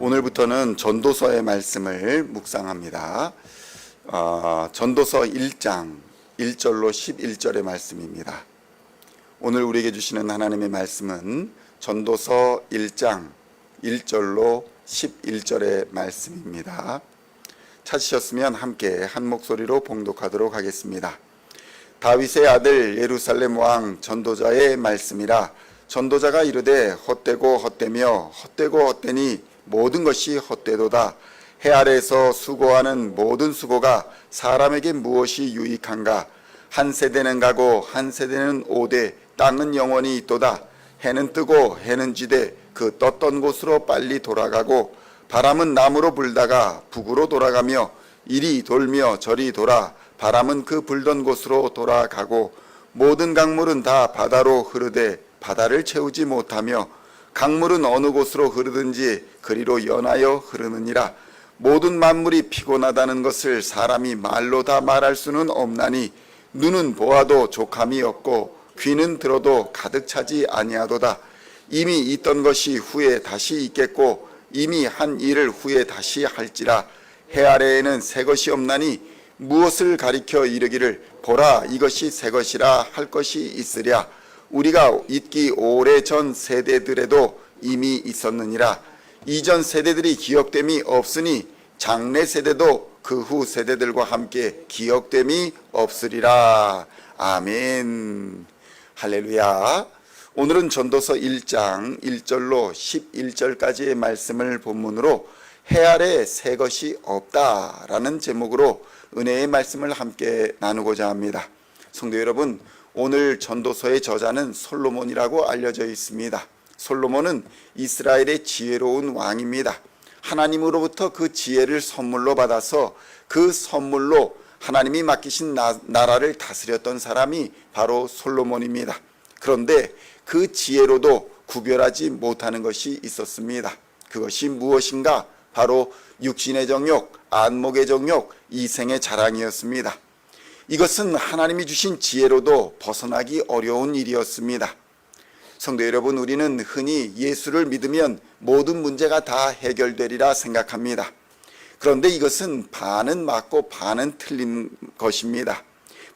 오늘부터는 전도서의 말씀을 묵상합니다. 전도서 1장 1절로 11절의 말씀입니다. 오늘 우리에게 주시는 하나님의 말씀은 전도서 1장 1절로 11절의 말씀입니다. 찾으셨으면 함께 한 목소리로 봉독하도록 하겠습니다. 다윗의 아들 예루살렘 왕 전도자의 말씀이라. 전도자가 이르되 헛되고 헛되며 헛되고 헛되니 모든 것이 헛되도다. 해 아래에서 수고하는 모든 수고가 사람에게 무엇이 유익한가? 한 세대는 가고 한 세대는 오되 땅은 영원히 있도다. 해는 뜨고 해는 지되 그 떴던 곳으로 빨리 돌아가고 바람은 남으로 불다가 북으로 돌아가며 이리 돌며 저리 돌아 바람은 그 불던 곳으로 돌아가고 모든 강물은 다 바다로 흐르되 바다를 채우지 못하며 강물은 어느 곳으로 흐르든지 그리로 연하여 흐르느니라. 모든 만물이 피곤하다는 것을 사람이 말로 다 말할 수는 없나니 눈은 보아도 족함이 없고 귀는 들어도 가득 차지 아니하도다. 이미 있던 것이 후에 다시 있겠고 이미 한 일을 후에 다시 할지라. 해 아래에는 새 것이 없나니 무엇을 가리켜 이르기를 보라 이것이 새 것이라 할 것이 있으랴. 우리가 있기 오래전 세대들에도 이미 있었느니라. 이전 세대들이 기억됨이 없으니 장래 세대도 그 후 세대들과 함께 기억됨이 없으리라. 아멘. 할렐루야. 오늘은 전도서 1장 1절로 11절까지의 말씀을 본문으로 해 아래 새 것이 없다라는 제목으로 은혜의 말씀을 함께 나누고자 합니다. 성도 여러분, 오늘 전도서의 저자는 솔로몬이라고 알려져 있습니다. 솔로몬은 이스라엘의 지혜로운 왕입니다. 하나님으로부터 그 지혜를 선물로 받아서 그 선물로 하나님이 맡기신 나라를 다스렸던 사람이 바로 솔로몬입니다. 그런데 그 지혜로도 구별하지 못하는 것이 있었습니다. 그것이 무엇인가? 바로 육신의 정욕, 안목의 정욕, 이생의 자랑이었습니다. 이것은 하나님이 주신 지혜로도 벗어나기 어려운 일이었습니다. 성도 여러분, 우리는 흔히 예수를 믿으면 모든 문제가 다 해결되리라 생각합니다. 그런데 이것은 반은 맞고 반은 틀린 것입니다.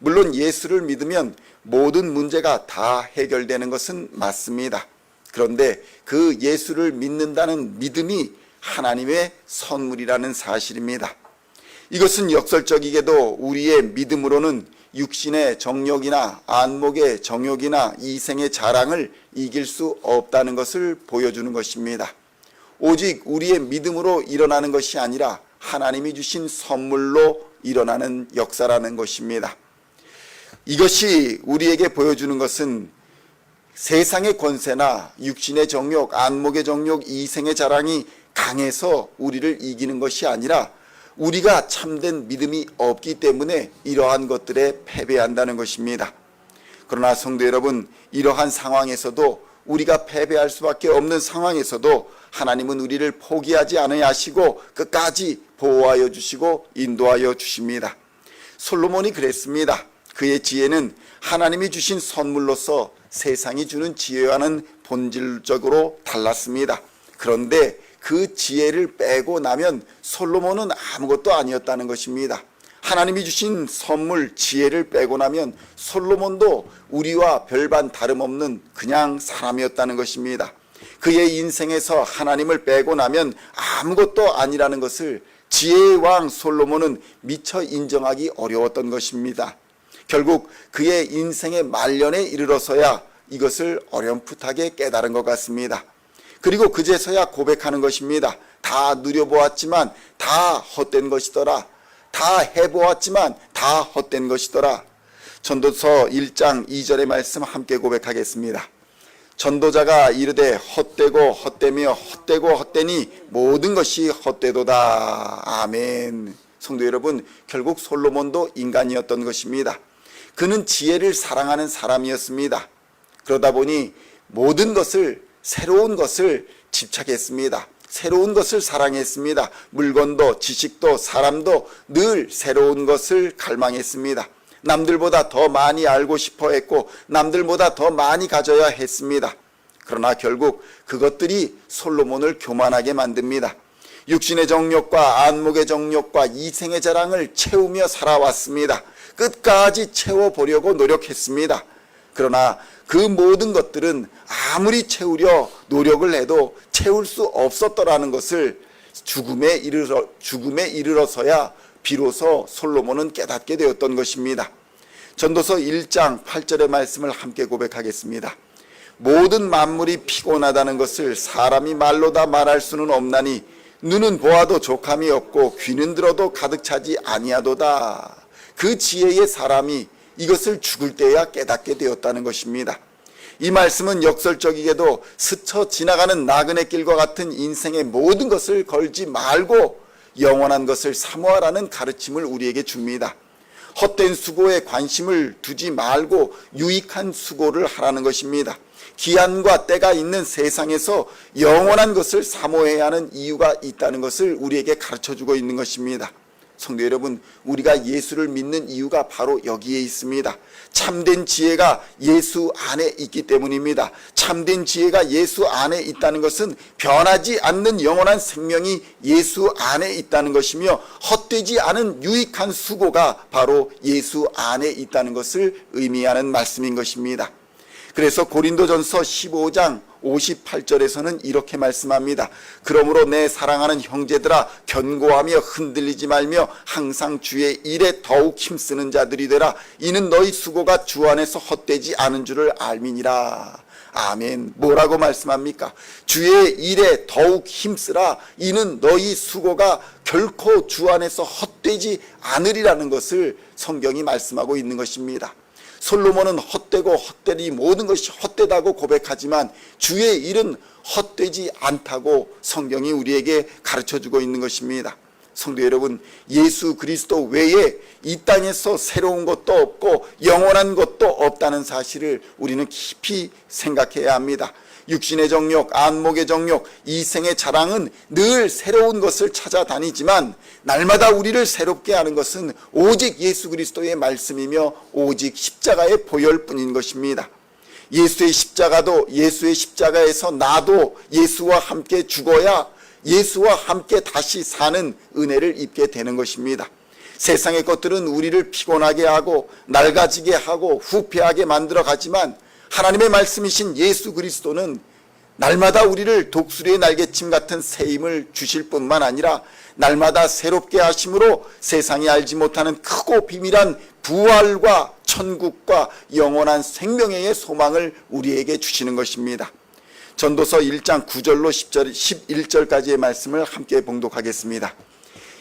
물론 예수를 믿으면 모든 문제가 다 해결되는 것은 맞습니다. 그런데 그 예수를 믿는다는 믿음이 하나님의 선물이라는 사실입니다. 이것은 역설적이게도 우리의 믿음으로는 육신의 정욕이나 안목의 정욕이나 이생의 자랑을 이길 수 없다는 것을 보여주는 것입니다. 오직 우리의 믿음으로 일어나는 것이 아니라 하나님이 주신 선물로 일어나는 역사라는 것입니다. 이것이 우리에게 보여주는 것은 세상의 권세나 육신의 정욕, 안목의 정욕, 이생의 자랑이 강해서 우리를 이기는 것이 아니라 우리가 참된 믿음이 없기 때문에 이러한 것들에 패배한다는 것입니다. 그러나 성도 여러분, 이러한 상황에서도 우리가 패배할 수밖에 없는 상황에서도 하나님은 우리를 포기하지 아니하시고 끝까지 보호하여 주시고 인도하여 주십니다. 솔로몬이 그랬습니다. 그의 지혜는 하나님이 주신 선물로서 세상이 주는 지혜와는 본질적으로 달랐습니다. 그런데 그 지혜를 빼고 나면 솔로몬은 아무것도 아니었다는 것입니다. 하나님이 주신 선물 지혜를 빼고 나면 솔로몬도 우리와 별반 다름없는 그냥 사람이었다는 것입니다. 그의 인생에서 하나님을 빼고 나면 아무것도 아니라는 것을 지혜의 왕 솔로몬은 미처 인정하기 어려웠던 것입니다. 결국 그의 인생의 말년에 이르러서야 이것을 어렴풋하게 깨달은 것 같습니다. 그리고 그제서야 고백하는 것입니다. 다 누려보았지만 다 헛된 것이더라. 다 해보았지만 다 헛된 것이더라. 전도서 1장 2절의 말씀 함께 고백하겠습니다. 전도자가 이르되 헛되고 헛되며 헛되고 헛되니 모든 것이 헛되도다. 아멘. 성도 여러분, 결국 솔로몬도 인간이었던 것입니다. 그는 지혜를 사랑하는 사람이었습니다. 그러다 보니 모든 것을, 새로운 것을 집착했습니다. 새로운 것을 사랑했습니다. 물건도 지식도 사람도 늘 새로운 것을 갈망했습니다. 남들보다 더 많이 알고 싶어 했고 남들보다 더 많이 가져야 했습니다. 그러나 결국 그것들이 솔로몬을 교만하게 만듭니다. 육신의 정욕과 안목의 정욕과 이생의 자랑을 채우며 살아왔습니다. 끝까지 채워보려고 노력했습니다. 그러나 그 모든 것들은 아무리 채우려 노력을 해도 채울 수 없었더라는 것을 죽음에 이르러서야 비로소 솔로몬은 깨닫게 되었던 것입니다. 전도서 1장 8절의 말씀을 함께 고백하겠습니다. 모든 만물이 피곤하다는 것을 사람이 말로 다 말할 수는 없나니 눈은 보아도 족함이 없고 귀는 들어도 가득 차지 아니하도다. 그 지혜의 사람이 이것을 죽을 때야 깨닫게 되었다는 것입니다. 이 말씀은 역설적이게도 스쳐 지나가는 나그네 길과 같은 인생의 모든 것을 걸지 말고 영원한 것을 사모하라는 가르침을 우리에게 줍니다. 헛된 수고에 관심을 두지 말고 유익한 수고를 하라는 것입니다. 기한과 때가 있는 세상에서 영원한 것을 사모해야 하는 이유가 있다는 것을 우리에게 가르쳐주고 있는 것입니다. 성도 여러분, 우리가 예수를 믿는 이유가 바로 여기에 있습니다. 참된 지혜가 예수 안에 있기 때문입니다. 참된 지혜가 예수 안에 있다는 것은 변하지 않는 영원한 생명이 예수 안에 있다는 것이며 헛되지 않은 유익한 수고가 바로 예수 안에 있다는 것을 의미하는 말씀인 것입니다. 그래서 고린도전서 15장 58절에서는 이렇게 말씀합니다. 그러므로 내 사랑하는 형제들아 견고하며 흔들리지 말며 항상 주의 일에 더욱 힘쓰는 자들이 되라. 이는 너희 수고가 주 안에서 헛되지 않은 줄을 알미니라. 아멘. 뭐라고 말씀합니까? 주의 일에 더욱 힘쓰라. 이는 너희 수고가 결코 주 안에서 헛되지 않으리라는 것을 성경이 말씀하고 있는 것입니다. 솔로몬은 헛되고 헛되니 모든 것이 헛되다고 고백하지만 주의 일은 헛되지 않다고 성경이 우리에게 가르쳐주고 있는 것입니다. 성도 여러분, 예수 그리스도 외에 이 땅에서 새로운 것도 없고 영원한 것도 없다는 사실을 우리는 깊이 생각해야 합니다. 육신의 정욕, 안목의 정욕, 이생의 자랑은 늘 새로운 것을 찾아다니지만 날마다 우리를 새롭게 하는 것은 오직 예수 그리스도의 말씀이며 오직 십자가의 보혈뿐인 것입니다. 예수의 십자가에서 나도 예수와 함께 죽어야 예수와 함께 다시 사는 은혜를 입게 되는 것입니다. 세상의 것들은 우리를 피곤하게 하고 낡아지게 하고 후패하게 만들어 가지만 하나님의 말씀이신 예수 그리스도는 날마다 우리를 독수리의 날개침 같은 새 힘을 주실 뿐만 아니라 날마다 새롭게 하심으로 세상이 알지 못하는 크고 비밀한 부활과 천국과 영원한 생명의 소망을 우리에게 주시는 것입니다. 전도서 1장 9절로 11절까지의 말씀을 함께 봉독하겠습니다.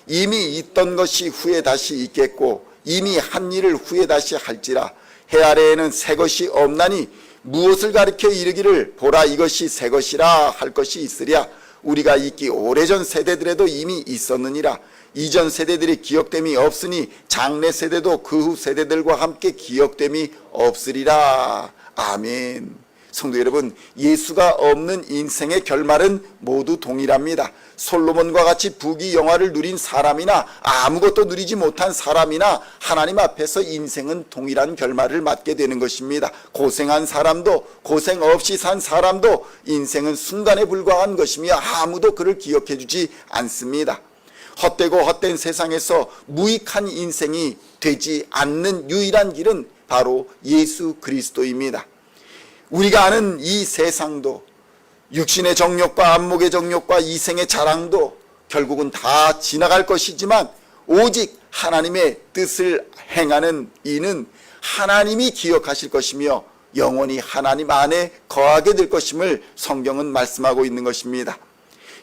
이미 있던 것이 후에 다시 있겠고 이미 한 일을 후에 다시 할지라. 해 아래에는 새 것이 없나니 무엇을 가리켜 이르기를 보라 이것이 새 것이라 할 것이 있으랴. 우리가 있기 오래전 세대들에도 이미 있었느니라. 이전 세대들이 기억됨이 없으니 장래 세대도 그 후 세대들과 함께 기억됨이 없으리라. 아멘. 성도 여러분, 예수가 없는 인생의 결말은 모두 동일합니다. 솔로몬과 같이 부귀영화를 누린 사람이나 아무것도 누리지 못한 사람이나 하나님 앞에서 인생은 동일한 결말을 맞게 되는 것입니다. 고생한 사람도 고생 없이 산 사람도 인생은 순간에 불과한 것이며 아무도 그를 기억해 주지 않습니다. 헛되고 헛된 세상에서 무익한 인생이 되지 않는 유일한 길은 바로 예수 그리스도입니다. 우리가 아는 이 세상도 육신의 정욕과 안목의 정욕과 이생의 자랑도 결국은 다 지나갈 것이지만 오직 하나님의 뜻을 행하는 이는 하나님이 기억하실 것이며 영원히 하나님 안에 거하게 될 것임을 성경은 말씀하고 있는 것입니다.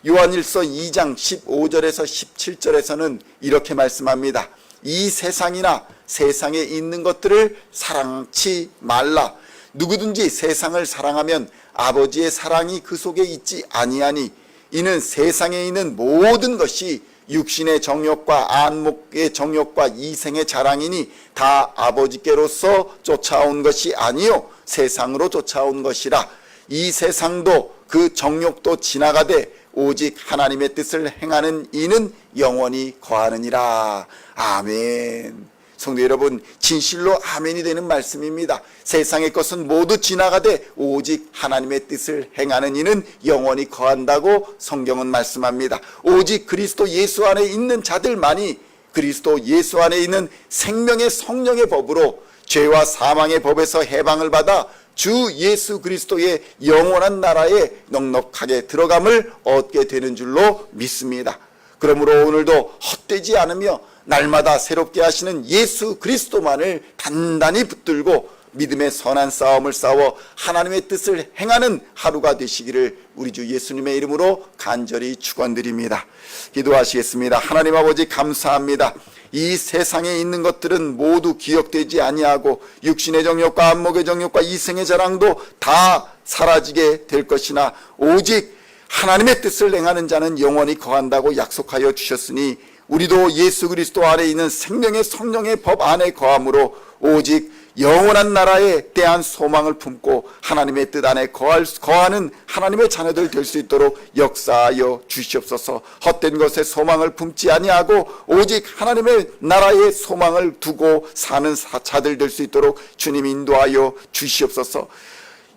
요한일서 2장 15절에서 17절에서는 이렇게 말씀합니다. 이 세상이나 세상에 있는 것들을 사랑치 말라. 누구든지 세상을 사랑하면 아버지의 사랑이 그 속에 있지 아니하니 이는 세상에 있는 모든 것이 육신의 정욕과 안목의 정욕과 이생의 자랑이니 다 아버지께로서 쫓아온 것이 아니요 세상으로 쫓아온 것이라. 이 세상도 그 정욕도 지나가되 오직 하나님의 뜻을 행하는 이는 영원히 거하느니라. 아멘. 성도 여러분, 진실로 아멘이 되는 말씀입니다. 세상의 것은 모두 지나가되 오직 하나님의 뜻을 행하는 이는 영원히 거한다고 성경은 말씀합니다. 오직 그리스도 예수 안에 있는 자들만이 그리스도 예수 안에 있는 생명의 성령의 법으로 죄와 사망의 법에서 해방을 받아 주 예수 그리스도의 영원한 나라에 넉넉하게 들어감을 얻게 되는 줄로 믿습니다. 그러므로 오늘도 헛되지 않으며 날마다 새롭게 하시는 예수 그리스도만을 단단히 붙들고 믿음의 선한 싸움을 싸워 하나님의 뜻을 행하는 하루가 되시기를 우리 주 예수님의 이름으로 간절히 축원드립니다. 기도하시겠습니다. 하나님 아버지, 감사합니다. 이 세상에 있는 것들은 모두 기억되지 아니하고 육신의 정욕과 안목의 정욕과 이생의 자랑도 다 사라지게 될 것이나 오직 하나님의 뜻을 행하는 자는 영원히 거한다고 약속하여 주셨으니 우리도 예수 그리스도 안에 있는 생명의 성령의 법 안에 거함으로 오직 영원한 나라에 대한 소망을 품고 하나님의 뜻 안에 거하는 하나님의 자녀들 될 수 있도록 역사하여 주시옵소서. 헛된 것에 소망을 품지 아니하고 오직 하나님의 나라에 소망을 두고 사는 자들 될 수 있도록 주님 인도하여 주시옵소서.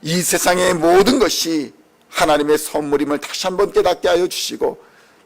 이 세상의 모든 것이 하나님의 선물임을 다시 한번 깨닫게 하여 주시고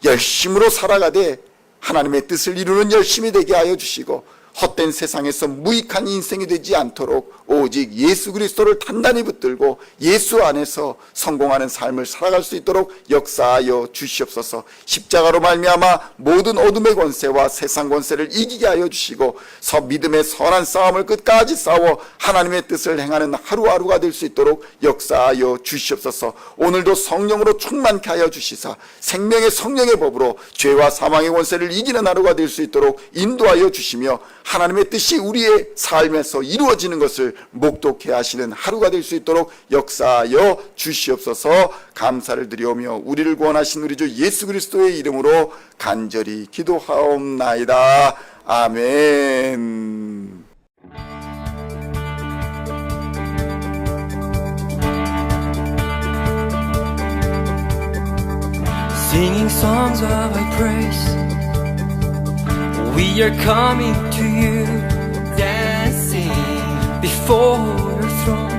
열심으로 살아가되 하나님의 뜻을 이루는 열심이 되게 하여 주시고 헛된 세상에서 무익한 인생이 되지 않도록 오직 예수 그리스도를 단단히 붙들고 예수 안에서 성공하는 삶을 살아갈 수 있도록 역사하여 주시옵소서. 십자가로 말미암아 모든 어둠의 권세와 세상 권세를 이기게 하여 주시고 믿음의 선한 싸움을 끝까지 싸워 하나님의 뜻을 행하는 하루하루가 될 수 있도록 역사하여 주시옵소서. 오늘도 성령으로 충만케 하여 주시사 생명의 성령의 법으로 죄와 사망의 권세를 이기는 하루가 될 수 있도록 인도하여 주시며 하나님의 뜻이 우리의 삶에서 이루어지는 것을 목독해 하시는 하루가 될 수 있도록 역사하여 주시옵소서. 감사를 드리오며 우리를 구원하신 우리 주 예수 그리스도의 이름으로 간절히 기도하옵나이다. 아멘. Singing songs of thy praise, we are coming to you, dancing before your throne.